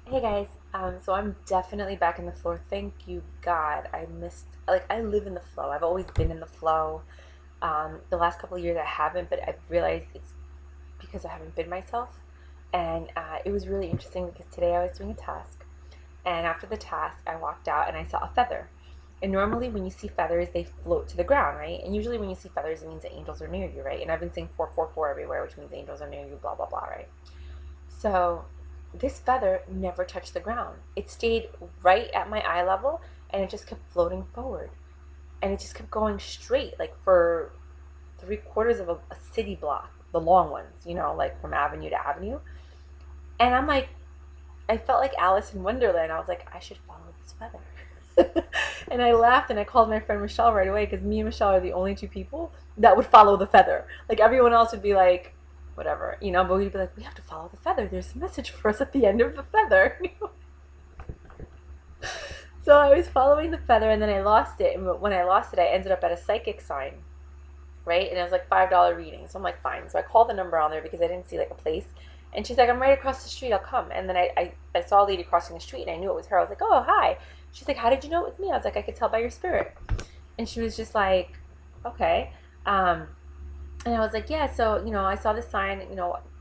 Hey guys, so I'm definitely back in the flow. Thank you, God. I live in the flow. I've always been in the flow. The last couple of years I haven't, but I've realized it's because I haven't been myself. And it was really interesting because today I was doing a task, and after the task, I walked out and I saw a feather. And normally, when you see feathers, they float to the ground, right? And usually, when you see feathers, it means that angels are near you, right? And I've been saying 444 everywhere, which means angels are near you, blah, blah, blah, right? So this feather never touched the ground. It stayed right at my eye level and it just kept floating forward. And it just kept going straight, like for three quarters of a city block, the long ones, like from avenue to avenue. And I'm like, I felt like Alice in Wonderland. I was like, I should follow this feather. And I laughed and I called my friend Michelle right away because me and Michelle are the only two people that would follow the feather. Like everyone else would be like, whatever, but we'd be like, we have to follow the feather. There's a message for us at the end of the feather. So I was following the feather and then I lost it. And when I lost it, I ended up at a psychic sign, right? And it was like $5 reading. So I'm like, fine. So I called the number on there because I didn't see like a place. And she's like, I'm right across the street. I'll come. And then I saw a lady crossing the street and I knew it was her. I was like, oh, hi. She's like, how did you know it was me? I was like, I could tell by your spirit. And she was just like, okay. And I was like, yeah, so, I saw this sign,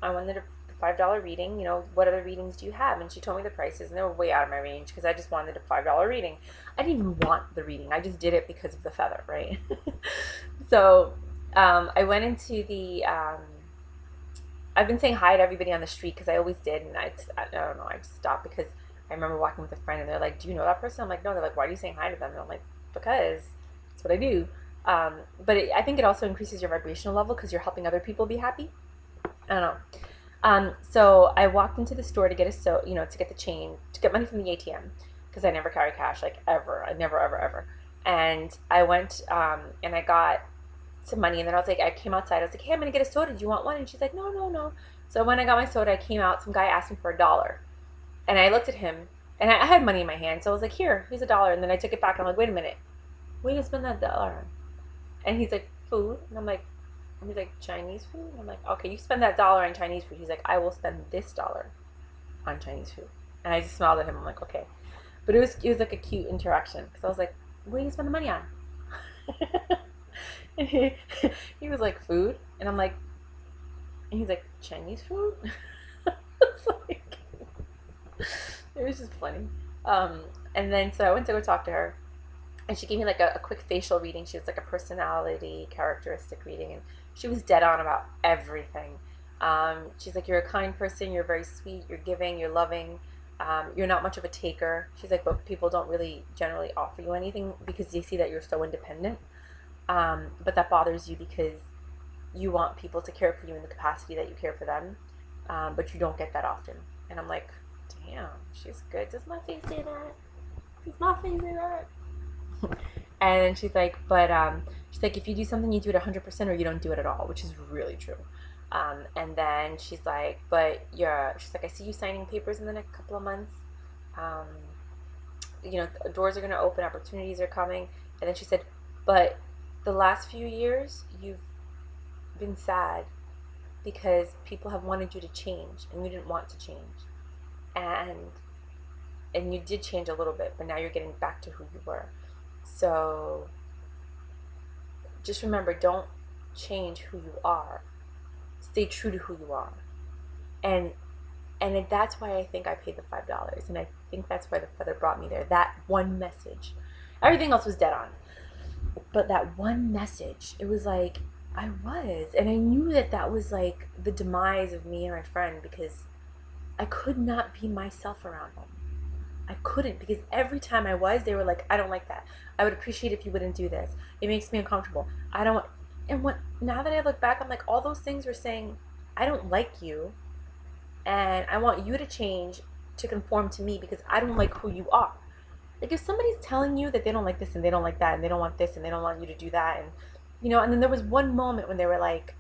I wanted a $5 reading, what other readings do you have? And she told me the prices, and they were way out of my range because I just wanted a $5 reading. I didn't even want the reading. I just did it because of the feather, right? So I went into I've been saying hi to everybody on the street because I always did, and I don't know, I just stopped because I remember walking with a friend, and they're like, do you know that person? I'm like, no. They're like, why are you saying hi to them? And I'm like, because that's what I do. I think it also increases your vibrational level because you're helping other people be happy. I don't know. So I walked into the store to get to get the chain, to get money from the ATM because I never carry cash, like ever. I never, ever, ever. And I went and I got some money, and then I came outside. I was like, hey, I'm gonna get a soda. Do you want one? And she's like, no, no, no. So when I got my soda, I came out. Some guy asked me for $1, and I looked at him, and I had money in my hand, so I was like, here's $1. And then I took it back, and I'm like, wait a minute, where you spend that dollar? And he's like, food. And he's like, Chinese food? And I'm like, okay, you spend that dollar on Chinese food. He's like, I will spend this dollar on Chinese food. And I just smiled at him. I'm like, okay. But it was like a cute interaction because I was like, what do you spend the money on? And he was like, food. And I'm like, and he's like, Chinese food? It's like, it was just funny. Um, and then so I went to go talk to her, and she gave me like a quick facial reading. She was like a personality characteristic reading, and she was dead on about everything. She's like, you're a kind person, you're very sweet, you're giving, you're loving, you're not much of a taker. She's like, but people don't really generally offer you anything because they see that you're so independent. But that bothers you because you want people to care for you in the capacity that you care for them, but you don't get that often. And I'm like, damn, she's good. Does my face say that? Does my face say that? And then she's like, if you do something, you do it 100% or you don't do it at all, which is really true. And then she's like, she's like, I see you signing papers in the next couple of months. Um, doors are going to open, opportunities are coming. And then she said, but the last few years, you've been sad because people have wanted you to change and you didn't want to change. And you did change a little bit, but now you're getting back to who you were. So just remember, don't change who you are. Stay true to who you are. And that's why I think I paid the $5. And I think that's why the feather brought me there. That one message. Everything else was dead on. But that one message, it was like, I was. And I knew that that was like the demise of me and my friend because I could not be myself around them. I couldn't because every time I was, they were like, I don't like that. I would appreciate if you wouldn't do this. It makes me uncomfortable. I don't. And now that I look back, I'm like, all those things were saying, I don't like you, and I want you to change to conform to me because I don't like who you are. Like if somebody's telling you that they don't like this and they don't like that and they don't want this and they don't want you to do that and then there was one moment when they were like,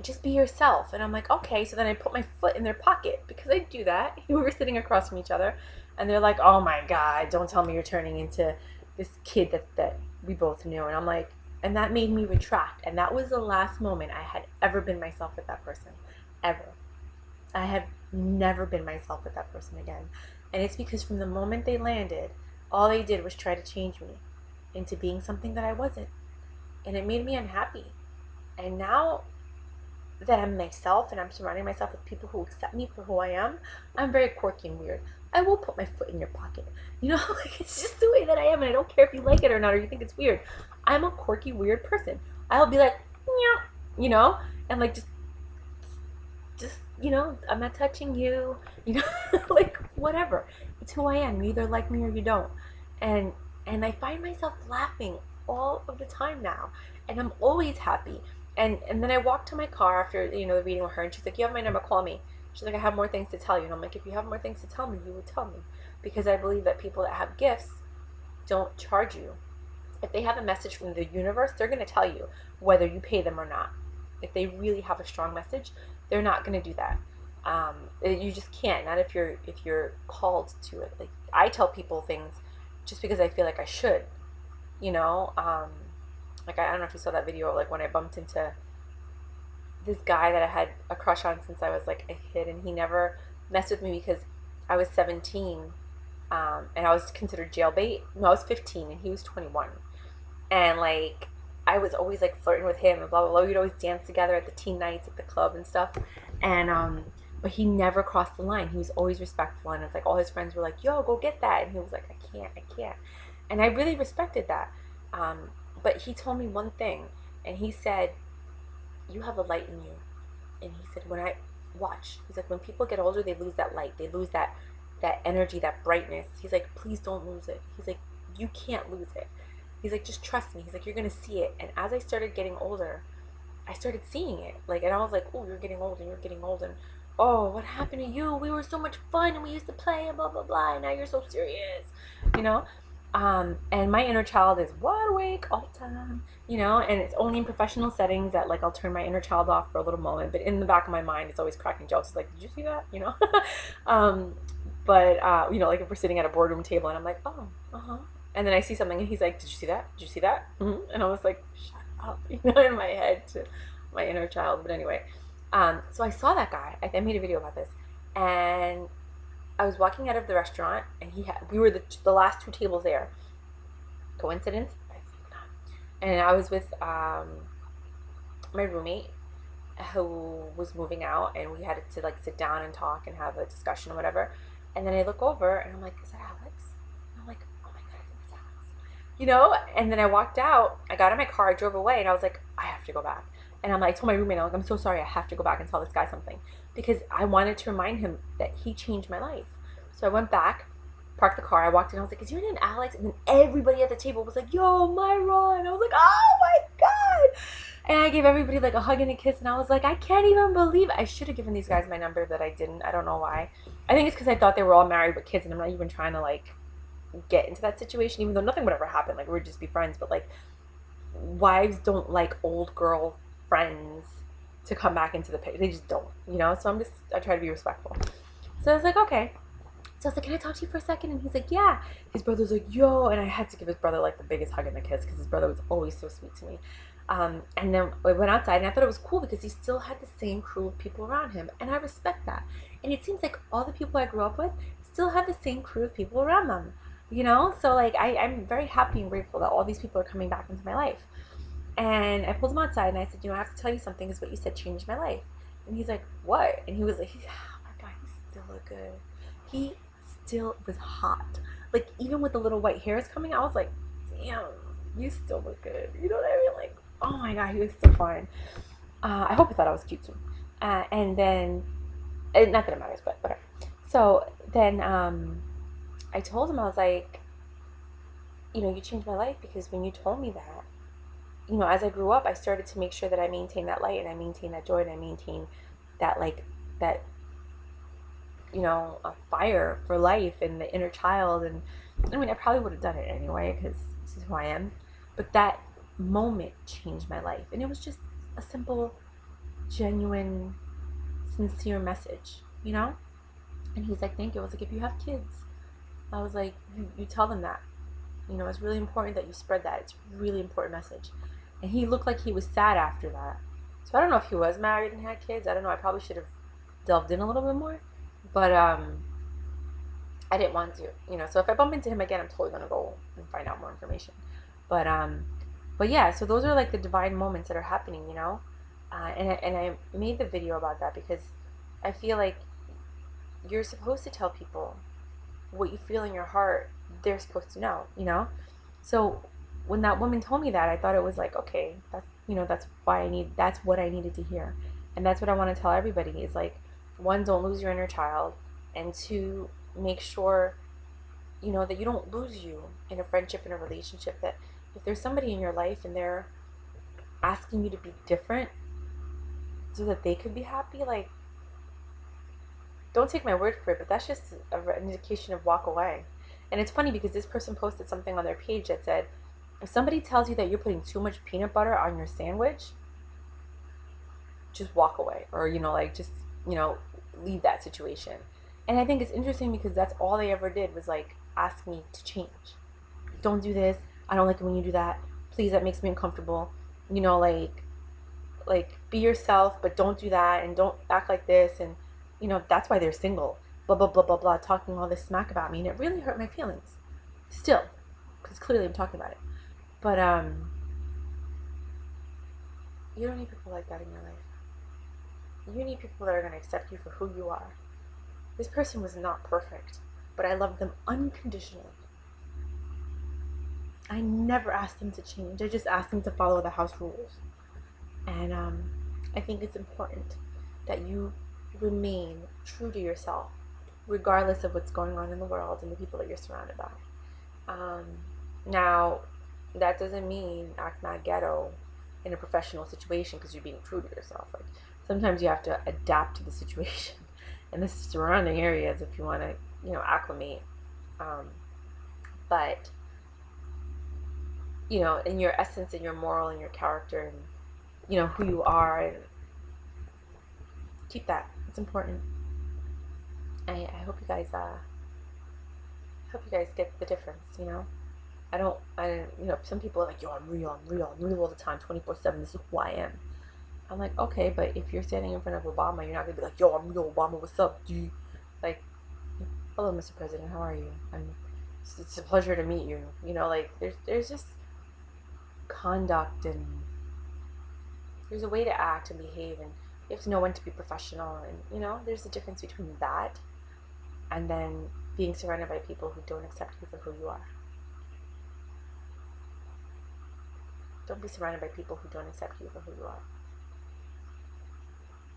just be yourself. And I'm like, okay. So then I put my foot in their pocket because I do that. We were sitting across from each other and they're like, oh my God, don't tell me you're turning into this kid that we both knew. And I'm like, and that made me retract. And that was the last moment I had ever been myself with that person. Ever. I have never been myself with that person again. And it's because from the moment they landed, all they did was try to change me into being something that I wasn't. And it made me unhappy. And now that I'm myself and I'm surrounding myself with people who accept me for who I am, I'm very quirky and weird. I will put my foot in your pocket. You know, like it's just the way that I am, and I don't care if you like it or not, or you think it's weird. I'm a quirky, weird person. I'll be like, yeah, you know, and like just I'm not touching you, you know, like whatever. It's who I am. You either like me or you don't, and I find myself laughing all of the time now, and I'm always happy. And then I walked to my car after the reading with her, and she's like, "You have my number. Call me." She's like, "I have more things to tell you." And I'm like, "If you have more things to tell me, you would tell me," because I believe that people that have gifts don't charge you. If they have a message from the universe, they're going to tell you whether you pay them or not. If they really have a strong message, they're not going to do that. You just can't. Not if you're called to it. Like I tell people things just because I feel like I should. You know, like I don't know if you saw that video, like when I bumped into this guy that I had a crush on since I was like a kid, and he never messed with me because I was 17, and I was considered jailbait. No, I was 15 and he was 21, and like I was always like flirting with him and blah blah blah. We'd always dance together at the teen nights at the club and stuff, and but he never crossed the line. He was always respectful, and it's like all his friends were like, "Yo, go get that," and he was like, I can't," and I really respected that. But he told me one thing, and he said, "You have a light in you," and he said, "When I watch," he's like, "when people get older, they lose that light, they lose that energy, that brightness." He's like, "Please don't lose it." He's like, "You can't lose it." He's like, "Just trust me." He's like, "You're gonna see it." And as I started getting older, I started seeing it. Like, and I was like, "Oh, you're getting old, and you're getting old, and oh, what happened to you? We were so much fun, and we used to play, and blah blah blah. And now you're so serious, you know." And my inner child is wide awake all the time, and it's only in professional settings that like I'll turn my inner child off for a little moment. But in the back of my mind, it's always cracking jokes. It's like, "Did you see that?" um, but like if we're sitting at a boardroom table and I'm like, "Oh, uh-huh," and then I see something and he's like, "Did you see that? Did you see that?" Mm-hmm. And I was like, "Shut up," in my head to my inner child. But anyway, so I saw that guy. I made a video about this, and I was walking out of the restaurant, and we were the last two tables there. Coincidence? I think not. And I was with my roommate who was moving out, and we had to like sit down and talk and have a discussion or whatever. And then I look over, and I'm like, "Is that Alex?" And I'm like, "Oh my god, I think it's Alex." And then I walked out. I got in my car. I drove away, and I was like, "I have to go back." And I told my roommate, I'm like, "I'm so sorry. I have to go back and tell this guy something," because I wanted to remind him that he changed my life. So I went back, parked the car. I walked in. I was like, "Is your name Alex?" And then everybody at the table was like, "Yo, Myra." And I was like, "Oh my god." And I gave everybody like a hug and a kiss. And I was like, I can't even believe it. I should have given these guys my number, but I didn't. I don't know why. I think it's because I thought they were all married with kids, and I'm not even trying to like get into that situation, even though nothing would ever happen. Like, we'd just be friends. But like, wives don't like old girl friends to come back into the picture. They just don't, So I try to be respectful. So I was like, okay. So I was like, "Can I talk to you for a second?" And he's like, "Yeah." His brother's like, "Yo," and I had to give his brother like the biggest hug and the kiss because his brother was always so sweet to me. And then we went outside, and I thought it was cool because he still had the same crew of people around him, and I respect that. And it seems like all the people I grew up with still have the same crew of people around them, So like I'm very happy and grateful that all these people are coming back into my life. And I pulled him outside, and I said, "I have to tell you something, because what you said changed my life." And he's like, "What?" And he was like, "Oh my god, he still look good." He still was hot. Like, even with the little white hairs coming out, I was like, "Damn, you still look good." You know what I mean? Like, oh my god, he was so fine. I hope he thought I was cute too. And then, not that it matters, but whatever. So then I told him, I was like, "You changed my life, because when you told me that, as I grew up, I started to make sure that I maintain that light, and I maintain that joy, and I maintain that, like, that, a fire for life and the inner child." And I mean, I probably would have done it anyway, because this is who I am. But that moment changed my life. And it was just a simple, genuine, sincere message. And he's like, "Thank you." I was like, "If you have kids," I was like, you tell them that. It's really important that you spread that. It's a really important message." And he looked like he was sad after that. So I don't know if he was married and had kids. I don't know. I probably should have delved in a little bit more. But I didn't want to, So if I bump into him again, I'm totally gonna go and find out more information. But but yeah, so those are like the divine moments that are happening, and I made the video about that because I feel like you're supposed to tell people what you feel in your heart. They're supposed to know. So when that woman told me that, I thought it was like, okay, that's what I needed to hear, and that's what I want to tell everybody is like, one, don't lose your inner child, and two, make sure that you don't lose you in a friendship, in a relationship. That if there's somebody in your life and they're asking you to be different so that they could be happy, like, don't take my word for it, but that's just an indication of walk away. And it's funny because this person posted something on their page that said, if somebody tells you that you're putting too much peanut butter on your sandwich, just walk away, or like, just leave that situation. And I think it's interesting because that's all they ever did was like ask me to change. Don't do this. I don't like it when you do that. Please, that makes me uncomfortable. Like be yourself, but don't do that, and don't act like this. And that's why they're single. Blah blah blah blah blah, talking all this smack about me, and it really hurt my feelings. Still, because clearly I'm talking about it. But you don't need people like that in your life. You need people that are going to accept you for who you are. This person was not perfect, but I loved them unconditionally. I never asked them to change. I just asked them to follow the house rules. And I think it's important that you remain true to yourself, regardless of what's going on in the world and the people that you're surrounded by. Now, that doesn't mean act mad ghetto in a professional situation because you're being true to yourself. Like, sometimes you have to adapt to the situation and the surrounding areas if you want to, acclimate. But in your essence and your moral and your character and who you are, and keep that. It's important. I hope you guys get the difference. Some people are like, yo, I'm real all the time, 24/7. This is who I am. I'm like, okay, but if you're standing in front of Obama, you're not gonna be like, yo, I'm real Obama. What's up, dude? Like, hello, Mr. President. How are you? It's a pleasure to meet you. Like, there's just conduct, and there's a way to act and behave, and you have to know when to be professional, and there's a difference between that and then being surrounded by people who don't accept you for who you are. Don't be surrounded by people who don't accept you for who you are.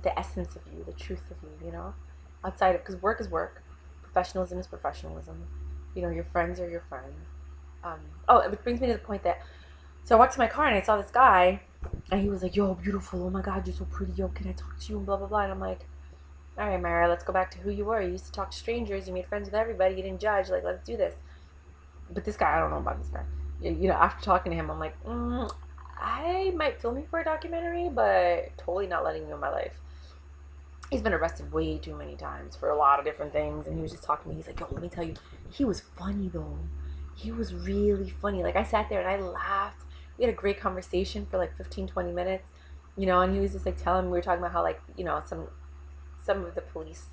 The essence of you, the truth of you, outside of, because work is work, professionalism is professionalism. Your friends are your friends. It brings me to the point that, so I walked to my car and I saw this guy, and he was like, yo, beautiful, oh my God, you're so pretty, yo, can I talk to you, and blah, blah, blah. And I'm like, all right, Myra, let's go back to who you were. You used to talk to strangers, you made friends with everybody, you didn't judge, like, let's do this. But this guy, I don't know about this guy. After talking to him, I'm like, I might film you for a documentary, but totally not letting you in my life. He's been arrested way too many times for a lot of different things, and he was just talking to me. He's like, yo, let me tell you, he was funny, though. He was really funny. Like, I sat there and I laughed. We had a great conversation for like 15, 20 minutes, and he was just like telling me, we were talking about how, like, some of the police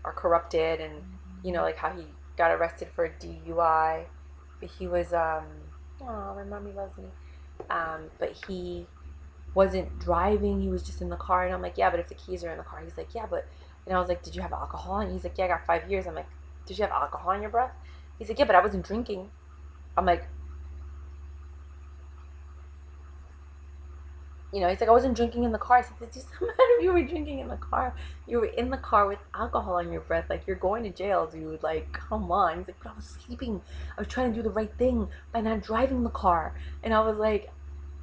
are corrupted, and like how he got arrested for a DUI, but he was my mommy loves me, but he wasn't driving, he was just in the car. And I'm like, yeah, but if the keys are in the car. He's like, yeah, but, and I was like, did you have alcohol? And he's like, yeah, I got 5 years. I'm like, did you have alcohol in your breath? He's like, yeah, but I wasn't drinking. I'm like, he's like, I wasn't drinking in the car. I said, it doesn't matter if you were drinking in the car. You were in the car with alcohol in your breath. Like, you're going to jail, dude. Like, come on. He's like, but I was sleeping. I was trying to do the right thing by not driving the car. And I was like,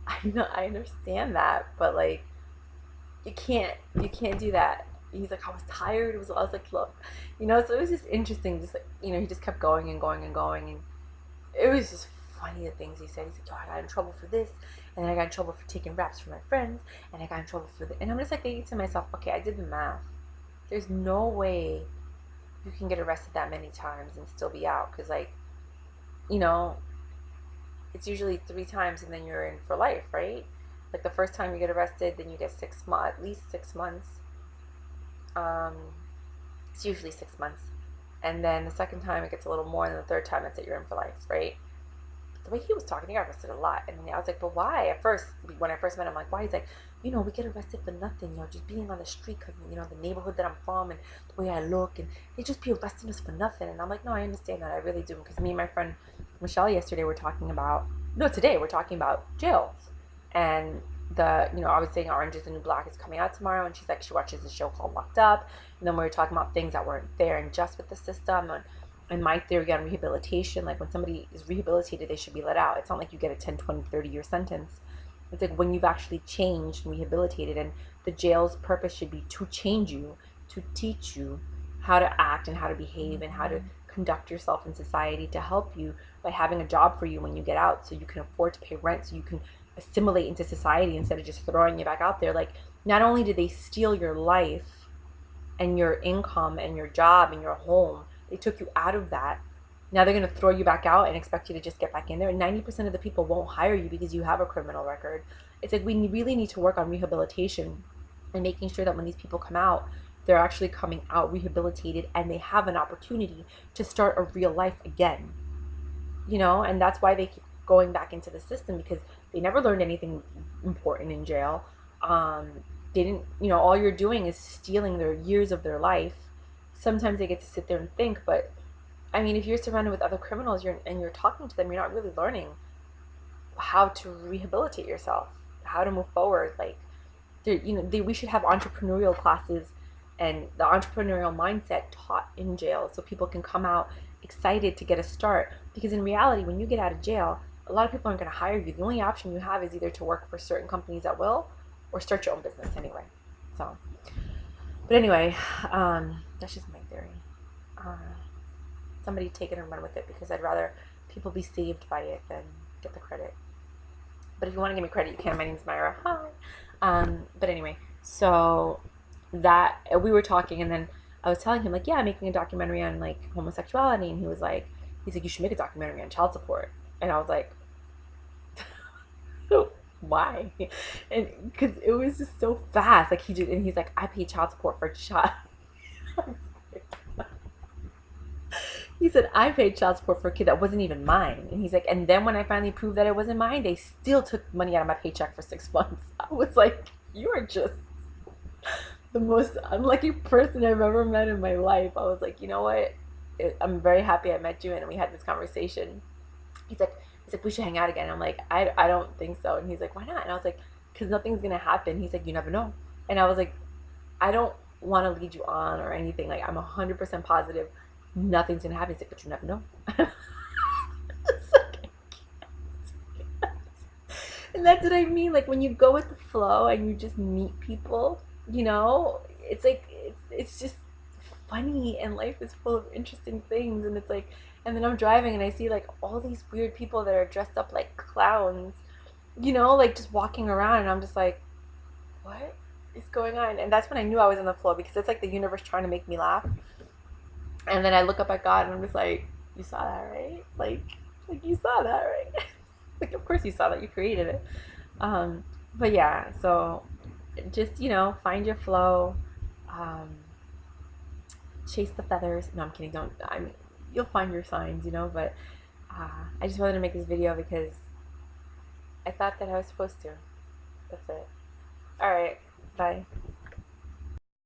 I know, I understand that, but like, you can't do that. He's like, I was tired. I was like, look, so it was just interesting. Just like, he just kept going and going and going. And it was just funny, the things he said. He's like, yo, I got in trouble for this, and then I got in trouble for taking raps for my friends, and I got in trouble for this. And I'm just like thinking to myself, okay, I did the math. There's no way you can get arrested that many times and still be out, because like, it's usually 3 times and then you're in for life, right? Like, the first time you get arrested, then you get 6 months, at least 6 months. It's usually 6 months. And then the second time it gets a little more, and the third time it's that you're in for life, right? The way he was talking, he got arrested a lot. And then I was like, but why? At first, when I first met him, I'm like, why? He's like, we get arrested for nothing, just being on the street because, the neighborhood that I'm from and the way I look. And they just be arresting us for nothing. And I'm like, no, I understand that. I really do. Because me and my friend Michelle yesterday were talking about, no, today we're talking about jails. And I was saying Orange is the New Black is coming out tomorrow. And she's like, she watches a show called Locked Up. And then we were talking about things that weren't fair and just with the system. And my theory on rehabilitation, like when somebody is rehabilitated, they should be let out. It's not like you get a 10, 20, 30-year sentence. It's like when you've actually changed and rehabilitated, and the jail's purpose should be to change you, to teach you how to act and how to behave and how to conduct yourself in society, to help you by having a job for you when you get out so you can afford to pay rent, so you can assimilate into society instead of just throwing you back out there. Like, not only did they steal your life and your income and your job and your home, they took you out of that. Now they're going to throw you back out and expect you to just get back in there. And 90% of the people won't hire you because you have a criminal record. It's like we really need to work on rehabilitation and making sure that when these people come out, they're actually coming out rehabilitated and they have an opportunity to start a real life again. And that's why they keep going back into the system, because they never learned anything important in jail. They didn't, all you're doing is stealing their years of their life. Sometimes they get to sit there and think, but I mean, if you're surrounded with other criminals and you're talking to them, you're not really learning how to rehabilitate yourself, how to move forward. Like, we should have entrepreneurial classes and the entrepreneurial mindset taught in jail so people can come out excited to get a start. Because in reality, when you get out of jail, a lot of people aren't going to hire you. The only option you have is either to work for certain companies at will or start your own business anyway. So, but anyway, that's just my theory. Somebody take it and run with it, because I'd rather people be saved by it than get the credit. But if you want to give me credit, you can. My name's Myra. Hi. But anyway, so that we were talking, and then I was telling him, like, yeah, I'm making a documentary on like homosexuality, and he's like, you should make a documentary on child support. And I was like, why? And because it was just so fast. Like, he's like, I pay child support for a child. He said, I paid child support for a kid that wasn't even mine. And he's like, and then when I finally proved that it wasn't mine, they still took money out of my paycheck for 6 months. I was like, you are just the most unlucky person I've ever met in my life. I was like, you know what? I'm very happy I met you, and we had this conversation. He's like, we should hang out again. I'm like, I don't think so. And he's like, why not? And I was like, because nothing's going to happen. He's like, you never know. And I was like, I don't want to lead you on or anything. Like, I'm 100% positive nothing's going to happen. He's like, but you never know. And that's what I mean. Like, when you go with the flow and you just meet people, it's like, it's just funny, and life is full of interesting things. And it's like, and then I'm driving and I see like all these weird people that are dressed up like clowns, like just walking around, and I'm just like, what is going on? And that's when I knew I was in the flow, because it's like the universe trying to make me laugh. And then I look up at God and I'm just like, you saw that, right? Like you saw that, right? Like, of course you saw that, you created it. But yeah, so just, find your flow, chase the feathers. No, I'm kidding. You'll find your signs, but I just wanted to make this video because I thought that I was supposed to. That's it. All right. Bye.